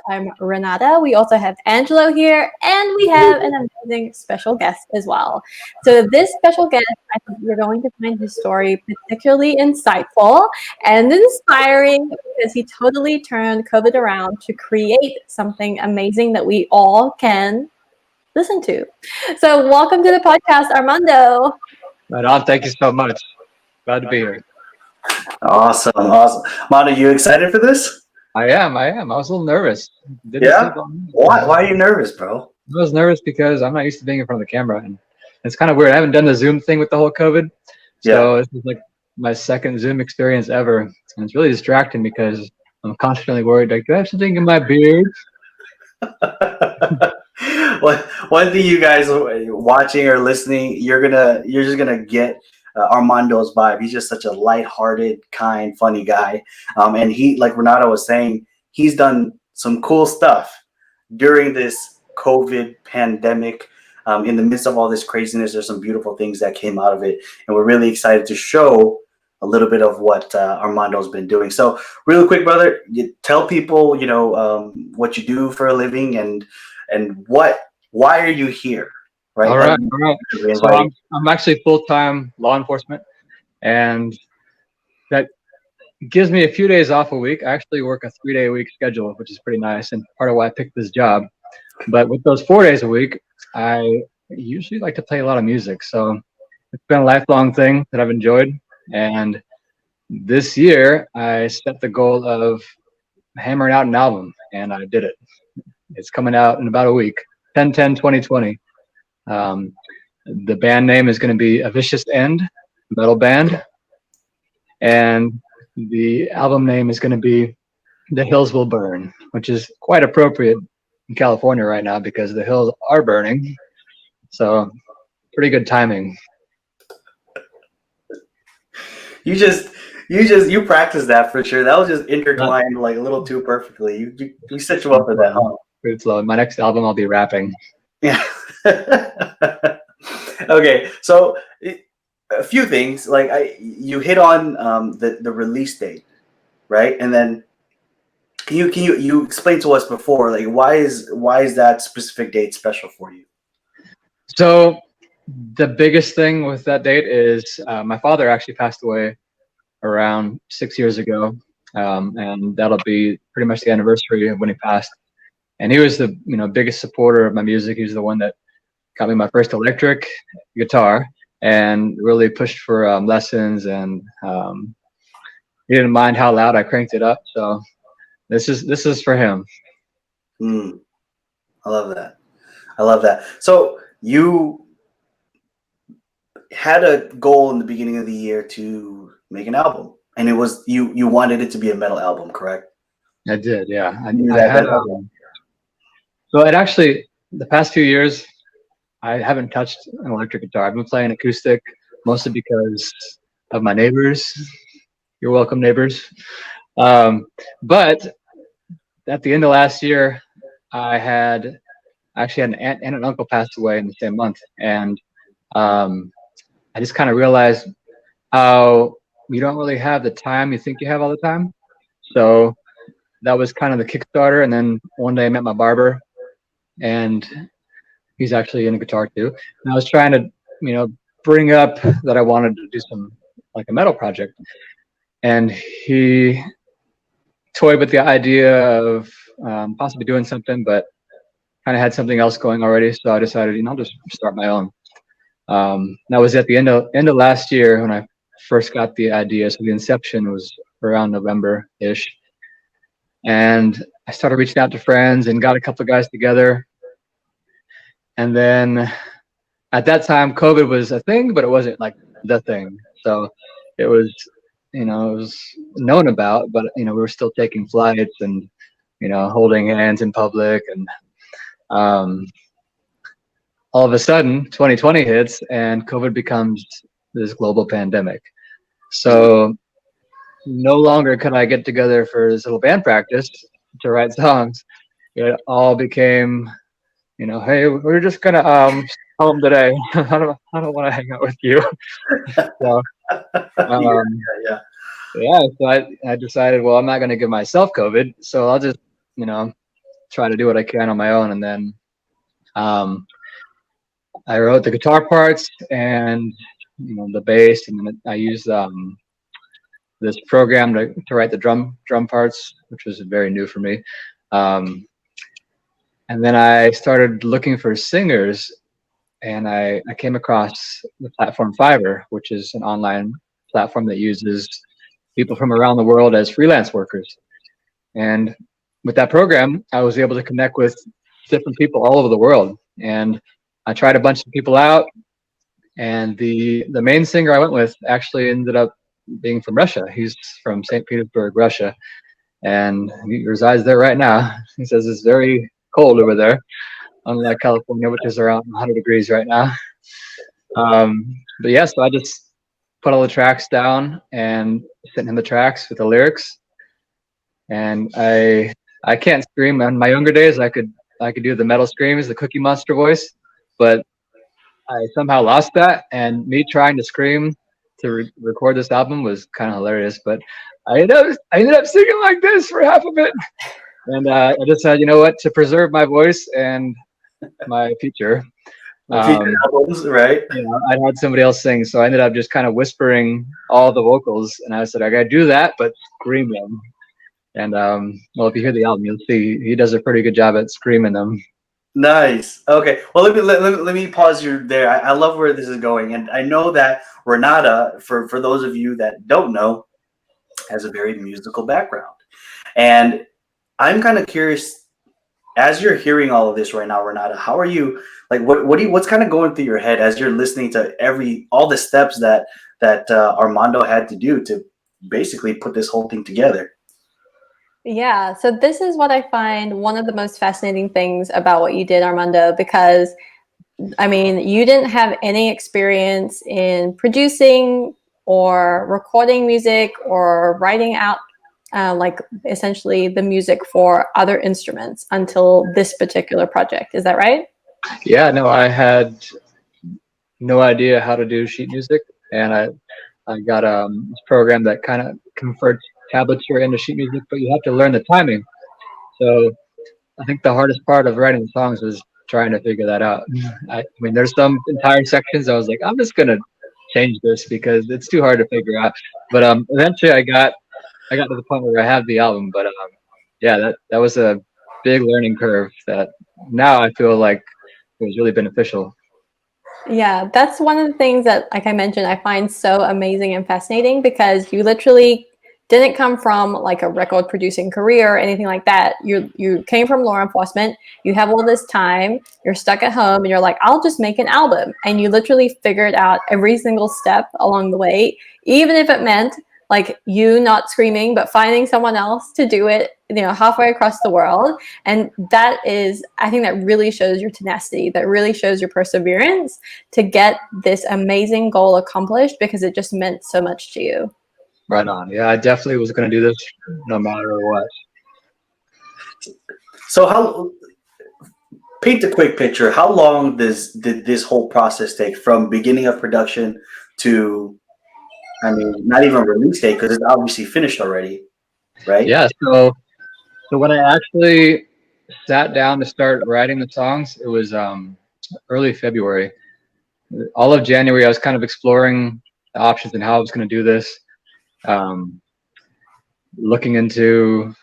I'm Renata. We also have Angelo here, and we have an amazing special guest as well. So, this special guest, I think you're going to find his story particularly insightful and inspiring because he totally turned COVID around to create something amazing that we all can listen to. So, welcome to the podcast, Armando. Right on. Thank you so much. Glad to be here. Awesome. Manu, you excited for this? I am. I was a little nervous. Didn't Yeah? sleep all night. Why are you nervous, bro? I was nervous because I'm not used to being in front of the camera, and it's kind of weird. I haven't done the Zoom thing with the whole COVID, so this is like my second Zoom experience ever, and it's really distracting because I'm constantly worried. Like, do I have something in my beard? One thing you guys watching or listening, you're just gonna get Armando's vibe. He's just such a lighthearted, kind, funny guy. And he, like Renato was saying, he's done some cool stuff during this COVID pandemic. In the midst of all this craziness, there's some beautiful things that came out of it, and we're really excited to show a little bit of what Armando's been doing. So, real quick, brother, you tell people, what you do for a living and why are you here? Right. All right. So I'm actually full-time law enforcement, and that gives me a few days off a week. I actually work a 3-day a week schedule, which is pretty nice, and part of why I picked this job. But with those 4 days a week, I usually like to play a lot of music. So it's been a lifelong thing that I've enjoyed. And this year, I set the goal of hammering out an album, and I did it. It's coming out in about a week, 10/10/2020. The band name is going to be A Vicious End Metal Band, and the album name is going to be The Hills Will Burn, which is quite appropriate in California right now because the hills are burning. So pretty good timing. You practiced that for sure. That was just intertwined like a little too perfectly. You set you up for that, huh? Pretty slow. My next album, I'll be rapping. Yeah. Okay, so a few things. Like you hit on the release date, right? And then can you explain to us before, like why is that specific date special for you? So the biggest thing with that date is my father actually passed away around 6 years ago, and that'll be pretty much the anniversary of when he passed. And he was the biggest supporter of my music. He was the one that got me my first electric guitar and really pushed for lessons, and he didn't mind how loud I cranked it up. So this is for him. I love that. So you had a goal in the beginning of the year to make an album, and it was you wanted it to be a metal album, correct? I did, yeah. I had so it actually, the past few years, I haven't touched an electric guitar. I've been playing acoustic mostly because of my neighbors. You're welcome, neighbors. But at the end of last year, I actually had an aunt and an uncle passed away in the same month, and I just kind of realized how you don't really have the time you think you have all the time. So that was kind of the Kickstarter. And then one day I met my barber, and he's actually in a guitar too. And I was trying to, bring up that I wanted to do some like a metal project, and he toyed with the idea of possibly doing something, but kind of had something else going already. So I decided, I'll just start my own. That was at the end of last year when I first got the idea. So the inception was around November-ish. And I started reaching out to friends and got a couple of guys together. And then at that time, COVID was a thing, but it wasn't like the thing. So it was, it was known about, but, we were still taking flights and, holding hands in public. And all of a sudden, 2020 hits and COVID becomes this global pandemic. So no longer could I get together for this little band practice to write songs. It all became, hey, we're just gonna home today. I don't want to hang out with you. So, So I decided, well, I'm not gonna give myself COVID, so I'll just, try to do what I can on my own. And then I wrote the guitar parts and the bass, and then I used this program to write the drum parts, which was very new for me. And then I started looking for singers, and I came across the platform Fiverr, which is an online platform that uses people from around the world as freelance workers. And with that program, I was able to connect with different people all over the world. And I tried a bunch of people out, and the main singer I went with actually ended up being from Russia. He's from St. Petersburg, Russia, and he resides there right now. He says it's very cold over there, unlike California, which is around 100 degrees right now. But yeah, so I just put all the tracks down and sent him the tracks with the lyrics. And I can't scream. In my younger days, I could do the metal screams, the Cookie Monster voice, but I somehow lost that. And me trying to scream to record this album was kind of hilarious. But I ended up singing like this for half of it. And I just said, you know what, to preserve my voice and my future, albums, right? I had somebody else sing, so I ended up just kind of whispering all the vocals, and I said I gotta do that, but scream them. And well, if you hear the album, you'll see he does a pretty good job at screaming them. Nice. Okay. Well, let me pause you there. I love where this is going, and I know that Renata, for those of you that don't know, has a very musical background, and I'm kind of curious, as you're hearing all of this right now, Renata, how are you, like, what's kind of going through your head as you're listening to all the steps that Armando had to do to basically put this whole thing together? Yeah, so this is what I find one of the most fascinating things about what you did, Armando, because I mean, you didn't have any experience in producing or recording music or writing out like essentially the music for other instruments until this particular project. Is that right? Yeah, no, I had no idea how to do sheet music, and I got this program that kind of converts tablature into sheet music, but you have to learn the timing. So I think the hardest part of writing songs was trying to figure that out. I mean, there's some entire sections I was like, I'm just gonna change this because it's too hard to figure out. But eventually I got to the point where I have the album. But yeah, that was a big learning curve that now I feel like it was really beneficial. Yeah, that's one of the things that, like I mentioned, I find so amazing and fascinating because you literally didn't come from like a record producing career or anything like that. You came from law enforcement. You have all this time. You're stuck at home, and you're like, I'll just make an album. And you literally figured out every single step along the way, even if it meant like you not screaming, but finding someone else to do it, halfway across the world. And that is, I think that really shows your tenacity, that really shows your perseverance to get this amazing goal accomplished because it just meant so much to you. Right on. Yeah, I definitely was going to do this no matter what. So paint a quick picture. How long did this whole process take from beginning of production to, I mean, not even release date, because it's obviously finished already, right? Yeah. So when I actually sat down to start writing the songs, it was early February. All of January, I was kind of exploring the options and how I was going to do this. Looking into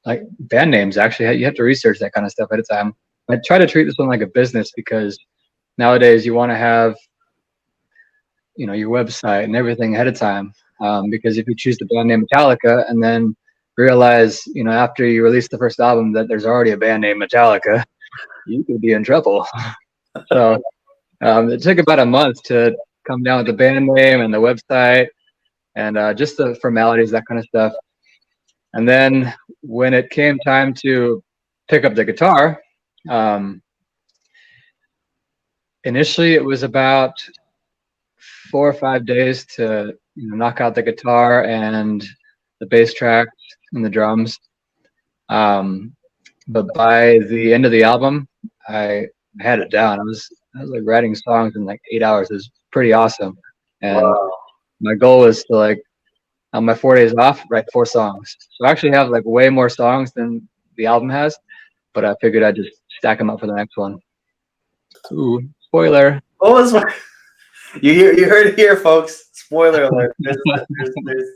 like band names. Actually, you have to research that kind of stuff at a time. I try to treat this one like a business because nowadays you want to have your website and everything ahead of time, because if you choose the band name Metallica and then realize after you release the first album that there's already a band named Metallica, you could be in trouble. So it took about a month to come down with the band name and the website and just the formalities, that kind of stuff. And then when it came time to pick up the guitar, initially it was about 4 or 5 days to knock out the guitar and the bass track and the drums. But by the end of the album, I had it down. I was like writing songs in like 8 hours. It was pretty awesome. And Wow. my goal was to like on my 4 days off, write 4 songs. So I actually have like way more songs than the album has. but I figured I'd just stack them up for the next one. Ooh, spoiler. What was you heard it here, folks. Spoiler alert.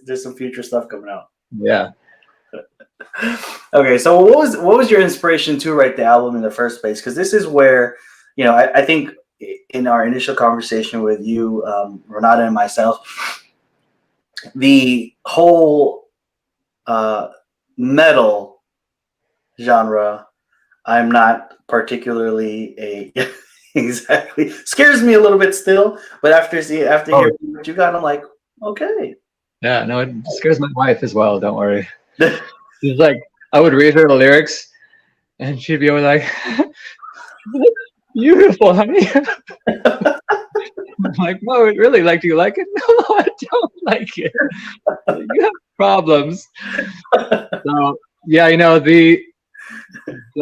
There's some future stuff coming out. Yeah. Okay, so what was your inspiration to write the album in the first place? Because this is where, I think in our initial conversation with you, Renata and myself, the whole metal genre, I'm not particularly a exactly scares me a little bit still, but after hearing what you got, I'm like, okay. Yeah, no, it scares my wife as well. Don't worry. She's like, I would read her the lyrics, and she'd be always like, "Beautiful, honey." I'm like, no, really? Like, do you like it? No, I don't like it. You have problems. So yeah, the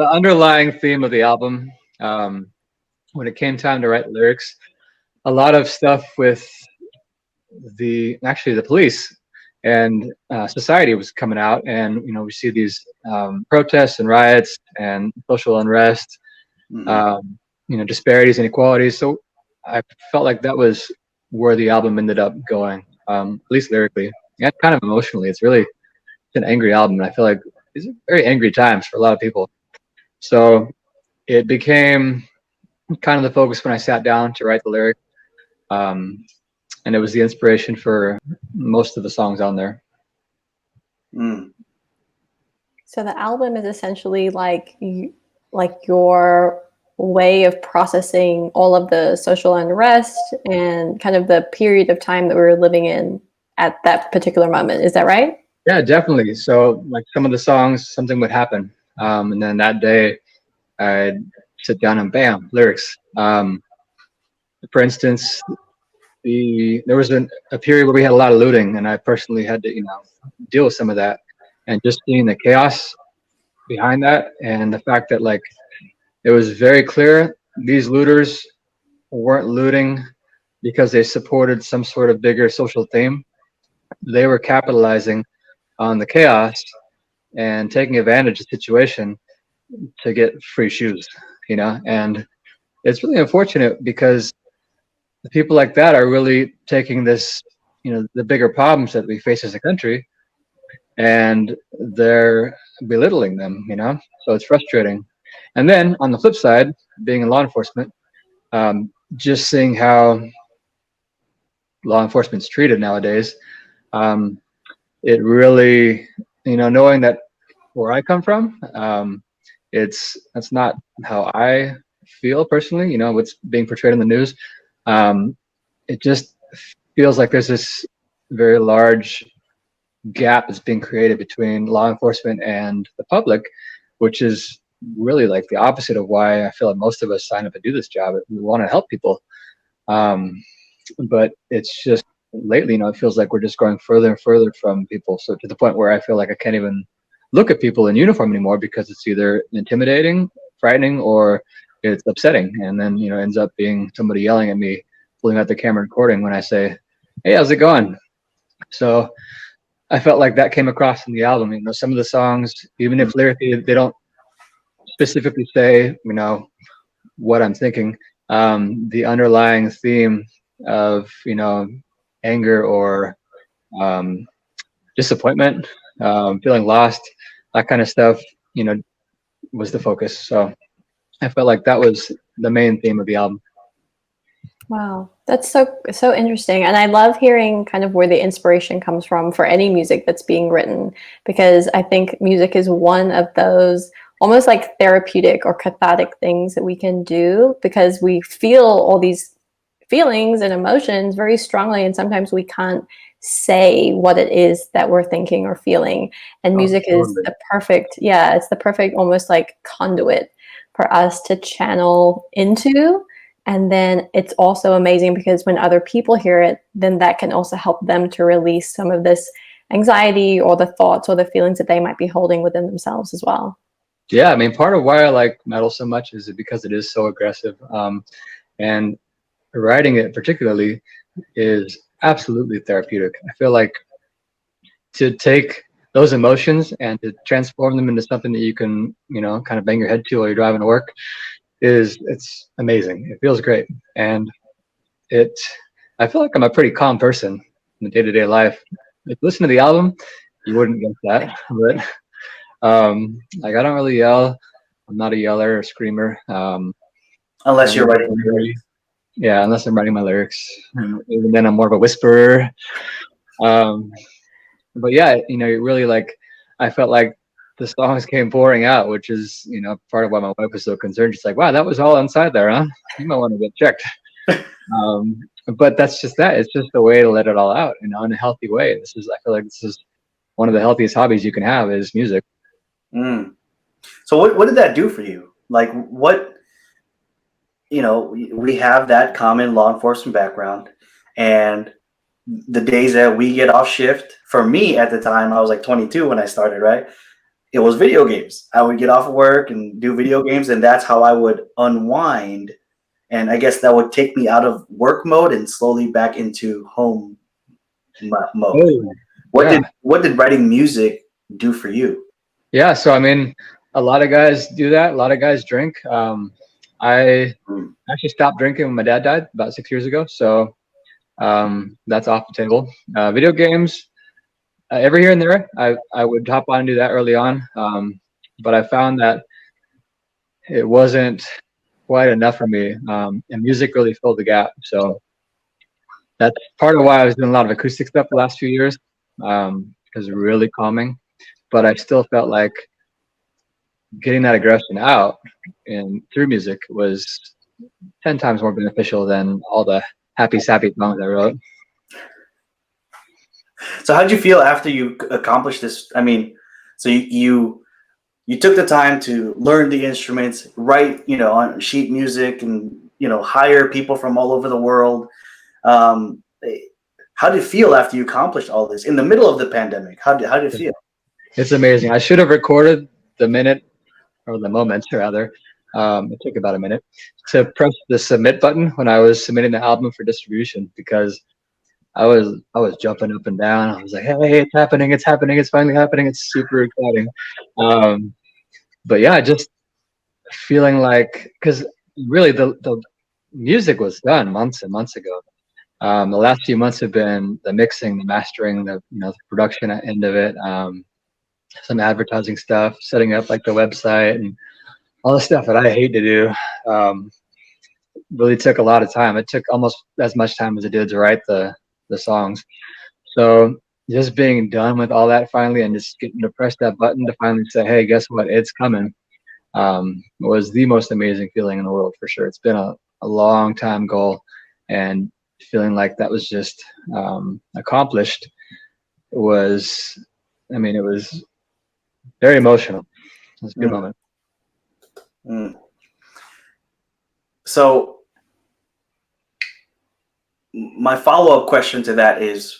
underlying theme of the album, when it came time to write lyrics, a lot of stuff with the police and society was coming out, and we see these protests and riots and social unrest, disparities, inequalities. So I felt like that was where the album ended up going, at least lyrically and kind of emotionally. It's an angry album, and I feel like these are very angry times for a lot of people. So it became kind of the focus when I sat down to write the lyric, and it was the inspiration for most of the songs on there. So the album is essentially like your way of processing all of the social unrest and kind of the period of time that we were living in at that particular moment. Is that right? Yeah, definitely. So like some of the songs, something would happen, and then that day I'd sit down and bam, lyrics. For instance, there was a period where we had a lot of looting, and I personally had to deal with some of that, and just seeing the chaos behind that, and the fact that like it was very clear these looters weren't looting because they supported some sort of bigger social theme. They were capitalizing on the chaos and taking advantage of the situation to get free shoes, and it's really unfortunate because the people like that are really taking this, the bigger problems that we face as a country, and they're belittling them, so it's frustrating. And then on the flip side, being in law enforcement, just seeing how law enforcement's treated nowadays, it really, knowing that where I come from, that's not how I feel personally, what's being portrayed in the news. It just feels like there's this very large gap that's being created between law enforcement and the public, which is really like the opposite of why I feel like most of us sign up to do this job. We want to help people, but it's just lately, it feels like we're just going further and further from people. So to the point where I feel like I can't even look at people in uniform anymore because it's either intimidating, frightening, or it's upsetting. And then, ends up being somebody yelling at me, pulling out the camera recording when I say, "Hey, how's it going?" So I felt like that came across in the album. Some of the songs, even if lyrically they don't specifically say, what I'm thinking, the underlying theme of, anger or disappointment, feeling lost, that kind of stuff, was the focus. So I felt like that was the main theme of the album. Wow, that's so interesting. And I love hearing kind of where the inspiration comes from for any music that's being written, because I think music is one of those almost like therapeutic or cathartic things that we can do, because we feel all these feelings and emotions very strongly, and sometimes we can't say what it is that we're thinking or feeling. And music is the perfect, it's the perfect almost like conduit for us to channel into. And then it's also amazing because when other people hear it, then that can also help them to release some of this anxiety or the thoughts or the feelings that they might be holding within themselves as well. Yeah, I mean, part of why I like metal so much is because it is so aggressive. And writing it particularly is absolutely therapeutic. I feel like to take those emotions and to transform them into something that you can, kind of bang your head to while you're driving to work it's amazing. It feels great. And it, I feel like I'm a pretty calm person in the day-to-day life. If you listen to the album, you wouldn't get that, but like I don't really yell. I'm not a yeller or screamer. Unless I'm you're really writing very, yeah, unless I'm writing my lyrics. Even then, I'm more of a whisperer. Um, but yeah, it really like I felt like the songs came pouring out, which is part of why my wife was so concerned. She's like, "Wow, that was all inside there, huh? You might want to get checked." Um, but that's just that. It's just a way to let it all out, in a healthy way. I feel like this is one of the healthiest hobbies you can have is music. Mm. So what did that do for you? Like what, we have that common law enforcement background, and the days that we get off shift, for me at the time, I was like 22 when I started, right? It was video games. I would get off of work and do video games, and that's how I would unwind. And I guess that would take me out of work mode and slowly back into home mode. Oh, yeah. What did writing music do for you? Yeah, so I mean, a lot of guys do that. A lot of guys drink. I Mm. actually stopped drinking when my dad died about 6 years ago, so that's off the table. Video games, every here and there, I would hop on and do that early on, but I found that it wasn't quite enough for me, and music really filled the gap. So that's part of why I was doing a lot of acoustic stuff the last few years, because it's really calming. But I still felt like getting that aggression out and through music was 10 times more beneficial than all the happy sappy songs I wrote. So how did you feel after you accomplished this? I mean, so you took the time to learn the instruments, write, on sheet music, and hire people from all over the world. Um, how did it feel after you accomplished all this in the middle of the pandemic? How did it feel? It's amazing. I should have recorded the minute or the moment rather. It took about a minute to press the submit button when I was submitting the album for distribution because I was jumping up and down. I was like, "Hey, it's happening! It's happening! It's finally happening! It's super exciting!" Um, but yeah, just feeling like because really the music was done months and months ago. The last few months have been the mixing, the mastering, the production end of it, some advertising stuff, setting up like the website and all the stuff that I hate to do. Um, really took a lot of time. It took almost as much time as it did to write the songs. So just being done with all that finally and just getting to press that button to finally say, "Hey, guess what? It's coming," was the most amazing feeling in the world for sure. It's been a long time goal, and feeling like that was just accomplished was, I mean, it was very emotional. It was a good Mm. moment. Mm. So my follow-up question to that is,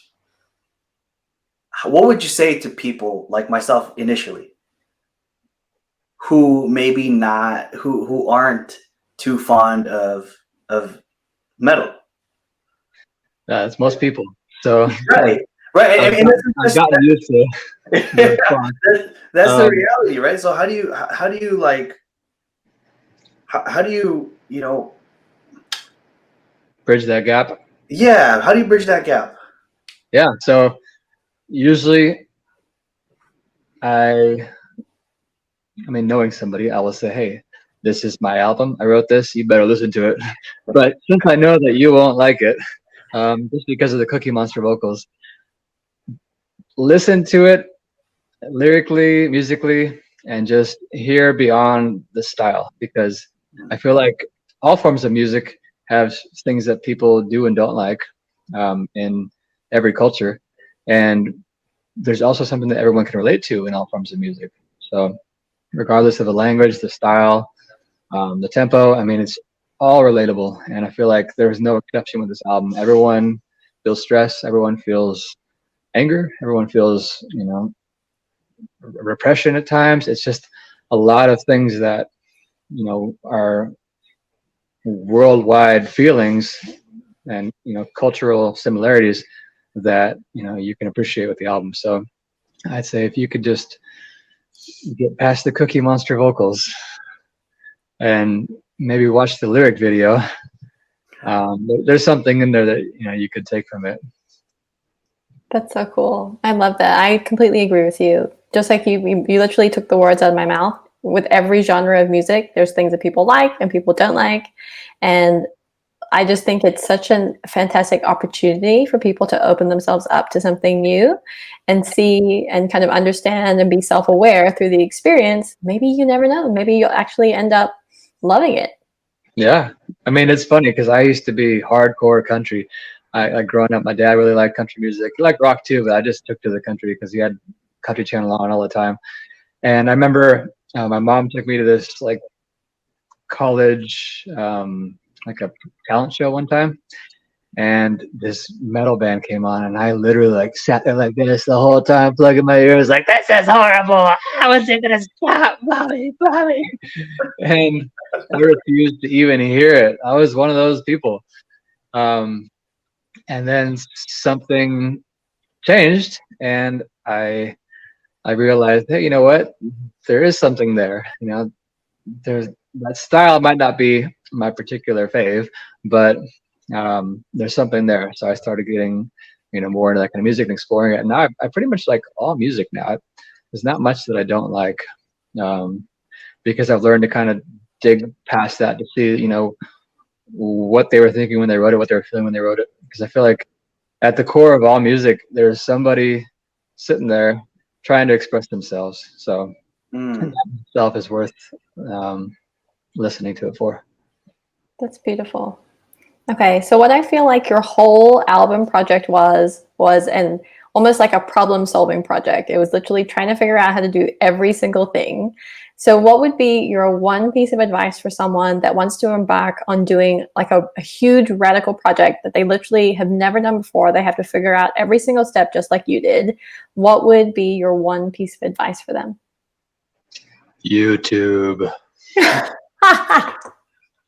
what would you say to people like myself initially who maybe not who aren't too fond of metal? It's most people. So Right, right, I've, and I've gotten used to the response. that's the Um, reality, right? So how do you like how do you bridge that gap. yeah, how do you bridge that gap? Yeah. So usually I mean, knowing somebody, I will say, "Hey, this is my album. I wrote this. You better listen to it." But since I know that you won't like it, just because of the Cookie Monster vocals, listen to it lyrically, musically, and just hear beyond the style because I feel like all forms of music have things that people do and don't like in every culture, and there's also something that everyone can relate to in all forms of music. So regardless of the language, the style, the tempo, I mean, it's all relatable, and I feel like there's no exception with this album. Everyone feels stress, everyone feels anger, everyone feels repression at times. It's just a lot of things that are worldwide feelings and cultural similarities that you can appreciate with the album. So I'd say if you could just get past the Cookie Monster vocals and maybe watch the lyric video, there's something in there that you could take from it. That's so cool. I love that. I completely agree with you. Just like you literally took the words out of my mouth. With every genre of music, there's things that people like and people don't like. And I just think it's such a fantastic opportunity for people to open themselves up to something new and see and kind of understand and be self-aware through the experience. Maybe you never know. Maybe you'll actually end up loving it. Yeah. I mean, it's funny because I used to be hardcore country. Like growing up, my dad really liked country music. He liked rock too, but I just took to the country because he had Country Channel on all the time. And I remember my mom took me to this like college, like a talent show one time, and this metal band came on, and I literally like sat there like this the whole time, plugging my ears, like, this is horrible. How is it gonna stop, Bobby? And I refused to even hear it. I was one of those people. And then something changed, and I realized, hey, you know what? There is something there. There's that style might not be my particular fave, but there's something there. So I started getting, more into that kind of music and exploring it. And now I pretty much like all music now. There's not much that I don't like, because I've learned to kind of dig past that to see, what they were thinking when they wrote it, what they were feeling when they wrote it. Because I feel like at the core of all music, there's somebody sitting there trying to express themselves. So that itself is worth listening to it for. That's beautiful. Okay, so what I feel like your whole album project was an almost like a problem-solving project. It was literally trying to figure out how to do every single thing. So what would be your one piece of advice for someone that wants to embark on doing like a huge radical project that they literally have never done before? They have to figure out every single step just like you did. What would be your one piece of advice for them? YouTube.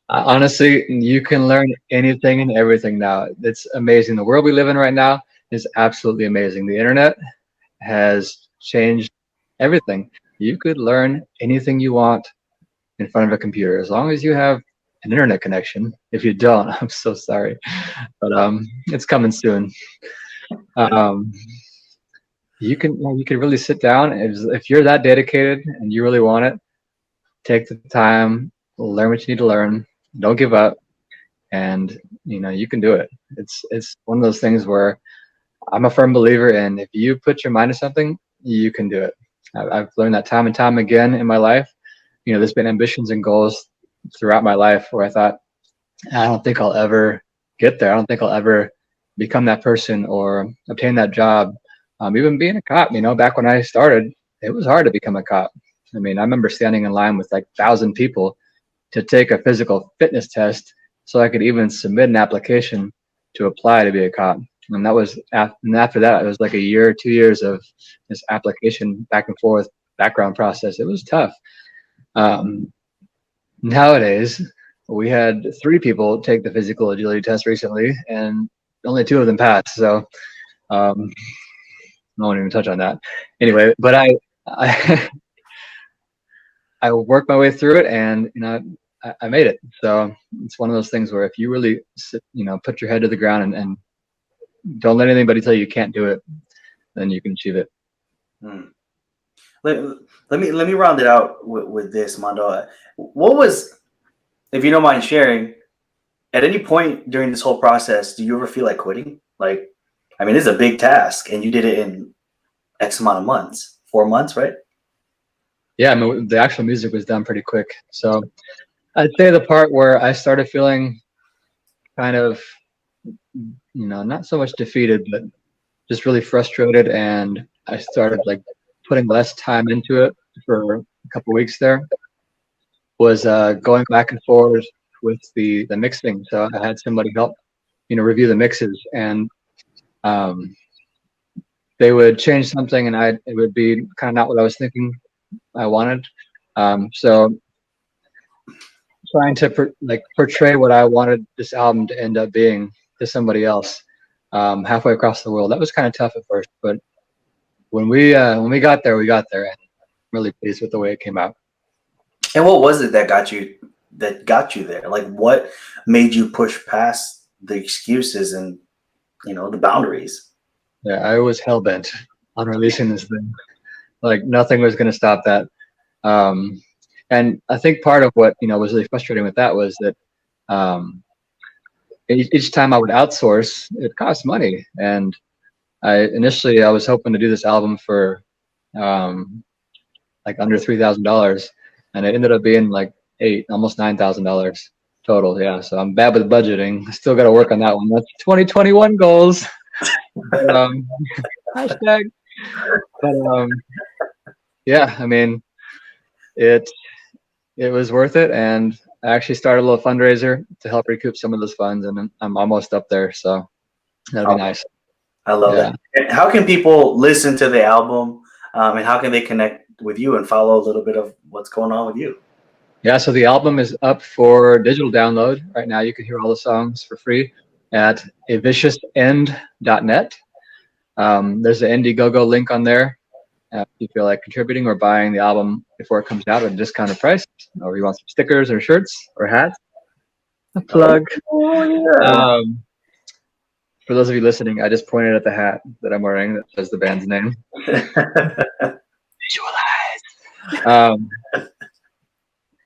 Honestly, you can learn anything and everything now. It's amazing. The world we live in right now is absolutely amazing. The internet has changed everything. You could learn anything you want in front of a computer as long as you have an internet connection. If you don't, I'm so sorry, but it's coming soon. You can really sit down if you're that dedicated and you really want it. Take the time, learn what you need to learn. Don't give up, and you can do it. It's one of those things where I'm a firm believer in, if you put your mind to something, you can do it. I've learned that time and time again in my life. There's been ambitions and goals throughout my life where I thought, I don't think I'll ever get there. I don't think I'll ever become that person or obtain that job. Even being a cop, back when I started, it was hard to become a cop. I mean, I remember standing in line with like 1,000 people to take a physical fitness test so I could even submit an application to apply to be a cop. And that was after that, it was like a year or 2 years of this application back and forth background process. It was tough. Nowadays, we had 3 people take the physical agility test recently, and only 2 of them passed. So I won't even touch on that. Anyway, but I worked my way through it, and I made it. So it's one of those things where if you really put your head to the ground and don't let anybody tell you can't do it, then you can achieve it. Let me round it out with this, Mondo. What was, if you don't mind sharing, at any point during this whole process, do you ever feel like quitting? Like, I mean, this is a big task, and you did it in X amount of months, 4 months, right? Yeah, I mean, the actual music was done pretty quick. So I'd say the part where I started feeling kind of, not so much defeated, but just really frustrated, and I started like putting less time into it for a couple weeks there, was going back and forth with the mixing. So I had somebody help, review the mixes, and they would change something, and it would be kind of not what I was thinking I wanted. So trying to portray what I wanted this album to end up being to somebody else halfway across the world. That was kind of tough at first, but when we got there, we got there, and I'm really pleased with the way it came out. And what was it that got you there? Like, what made you push past the excuses and the boundaries? Yeah, I was hell bent on releasing this thing. Like nothing was going to stop that. And I think part of what was really frustrating with that was that each time I would outsource, it cost money. And initially I was hoping to do this album for like under $3,000, and it ended up being like almost $9,000 total. Yeah, so I'm bad with budgeting. I still got to work on that one. That's 2021 goals. But, hashtag. But yeah, I mean, it was worth it, and I actually started a little fundraiser to help recoup some of those funds, and I'm almost up there, so that'll be nice. I love that. And how can people listen to the album, and how can they connect with you and follow a little bit of what's going on with you? Yeah, so the album is up for digital download right now. You can hear all the songs for free at aviciousend.net. There's an Indiegogo link on there. If you feel like contributing or buying the album before it comes out at a discounted price, or you want some stickers or shirts or hats, a plug. Oh, yeah. For those of you listening, I just pointed at the hat that I'm wearing that says the band's name. Visualize.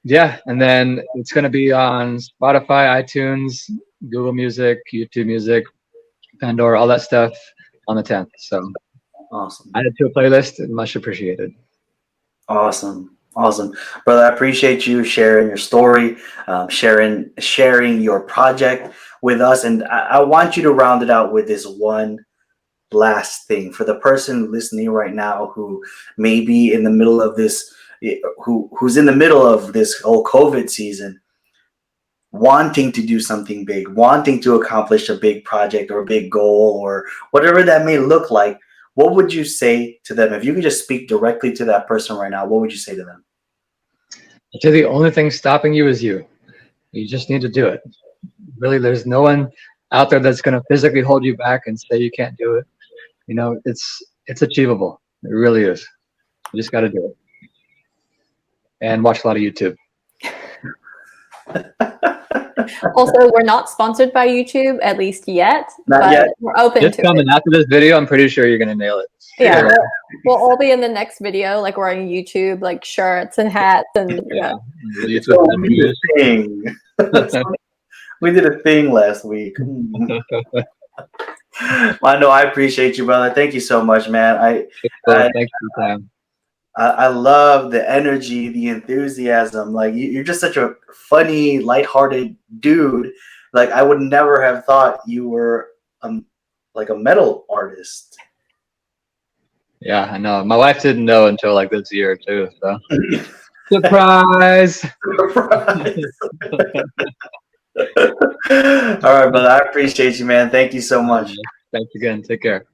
Yeah, and then it's going to be on Spotify, iTunes, Google Music, YouTube Music, Pandora, all that stuff on the 10th. So awesome. Add it to a playlist, and much appreciated. Awesome, brother. I appreciate you sharing your story, sharing your project with us, and I want you to round it out with this one last thing for the person listening right now who may be in the middle of this, who's in the middle of this whole COVID season, wanting to do something big, wanting to accomplish a big project or a big goal or whatever that may look like. What would you say to them? If you could just speak directly to that person right now, what would you say to them? I'd say the only thing stopping you is you. You just need to do it. Really, there's no one out there that's going to physically hold you back and say you can't do it. It's achievable. It really is. You just got to do it. And watch a lot of YouTube. Also, we're not sponsored by YouTube, at least yet. Not yet. We're open just to coming it. after this video, I'm pretty sure you're going to nail it. Yeah, we'll all be in the next video, like wearing YouTube, like shirts and hats, and yeah. So we did a thing. We did a thing last week. Armando, I appreciate you, brother. Thank you so much, man. Thanks for your time. I love the energy, the enthusiasm. Like you're just such a funny, lighthearted dude. Like I would never have thought you were like a metal artist. Yeah, I know. My wife didn't know until like this year too. So surprise! Surprise! All right, brother. I appreciate you, man. Thank you so much. Thanks again. Take care.